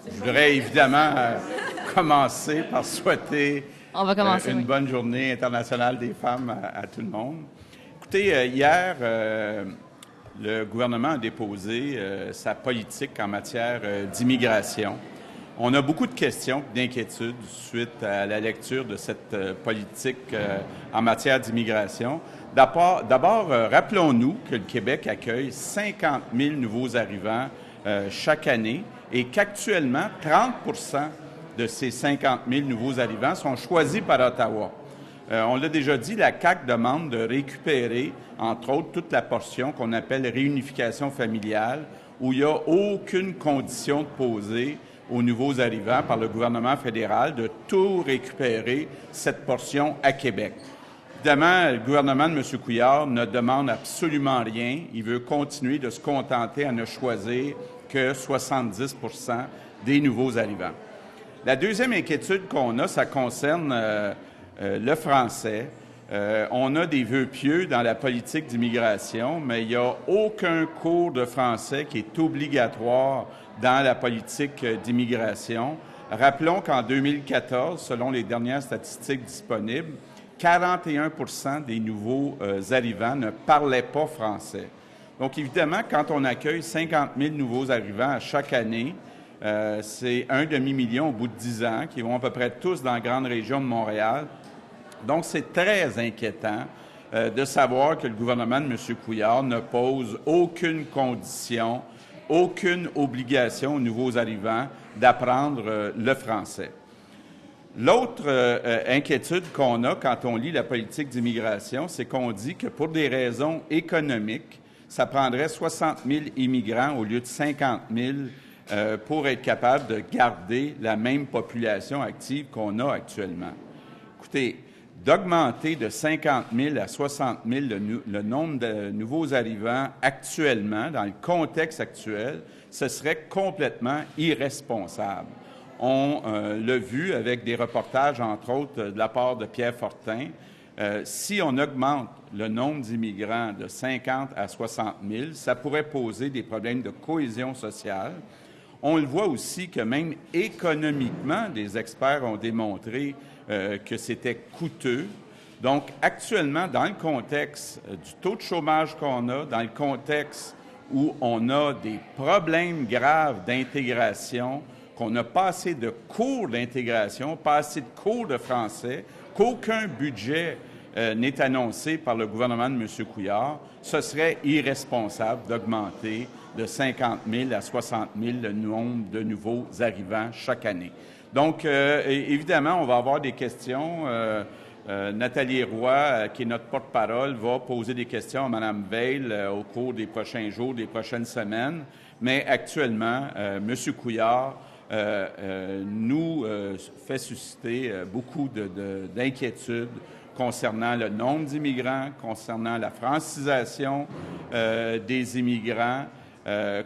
Je voudrais évidemment commencer par souhaiter une bonne journée internationale des femmes à tout le monde. Écoutez, hier, le gouvernement a déposé sa politique en matière d'immigration. On a beaucoup de questions et d'inquiétudes suite à la lecture de cette politique en matière d'immigration. D'abord, rappelons-nous que le Québec accueille 50 000 nouveaux arrivants chaque année et qu'actuellement, 30 de ces 50 000 nouveaux arrivants sont choisis par Ottawa. On l'a déjà dit, la CAQ demande de récupérer, entre autres, toute la portion qu'on appelle réunification familiale, où il n'y a aucune condition de poser aux nouveaux arrivants par le gouvernement fédéral de tout récupérer cette portion à Québec. Évidemment, le gouvernement de M. Couillard ne demande absolument rien. Il veut continuer de se contenter à ne choisir que 70 des nouveaux arrivants. La deuxième inquiétude qu'on a, ça concerne le français. On a des vœux pieux dans la politique d'immigration, mais il n'y a aucun cours de français qui est obligatoire dans la politique d'immigration. Rappelons qu'en 2014, selon les dernières statistiques disponibles, 41 des nouveaux arrivants ne parlaient pas français. Donc, évidemment, quand on accueille 50 000 nouveaux arrivants à chaque année, c'est un demi-million au bout de 10 ans, qui vont à peu près tous dans la grande région de Montréal. Donc, c'est très inquiétant de savoir que le gouvernement de M. Couillard ne pose aucune condition, aucune obligation aux nouveaux arrivants d'apprendre le français. L'autre inquiétude qu'on a quand on lit la politique d'immigration, c'est qu'on dit que pour des raisons économiques, ça prendrait 60 000 immigrants au lieu de 50 000 pour être capable de garder la même population active qu'on a actuellement. Écoutez, d'augmenter de 50 000 à 60 000 le nombre de nouveaux arrivants actuellement, dans le contexte actuel, ce serait complètement irresponsable. On l'a vu avec des reportages, entre autres, de la part de Pierre Fortin. Si on augmente le nombre d'immigrants de 50 à 60 000, ça pourrait poser des problèmes de cohésion sociale. On le voit aussi que même économiquement, des experts ont démontré que c'était coûteux. Donc, actuellement, dans le contexte du taux de chômage qu'on a, dans le contexte où on a des problèmes graves d'intégration, qu'on n'a pas assez de cours d'intégration, pas assez de cours de français, qu'aucun budget n'est annoncé par le gouvernement de M. Couillard, ce serait irresponsable d'augmenter de 50 000 à 60 000 le nombre de nouveaux arrivants chaque année. Donc, évidemment, on va avoir des questions. Nathalie Roy, qui est notre porte-parole, va poser des questions à Mme Veil au cours des prochains jours, des prochaines semaines. Mais actuellement, M. Couillard nous fait susciter beaucoup d'inquiétudes concernant le nombre d'immigrants, concernant la francisation des immigrants,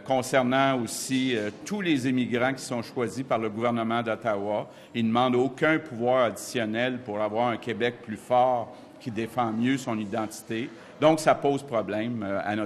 concernant aussi tous les immigrants qui sont choisis par le gouvernement d'Ottawa. Il ne demande aucun pouvoir additionnel pour avoir un Québec plus fort qui défend mieux son identité. Donc, ça pose problème à notre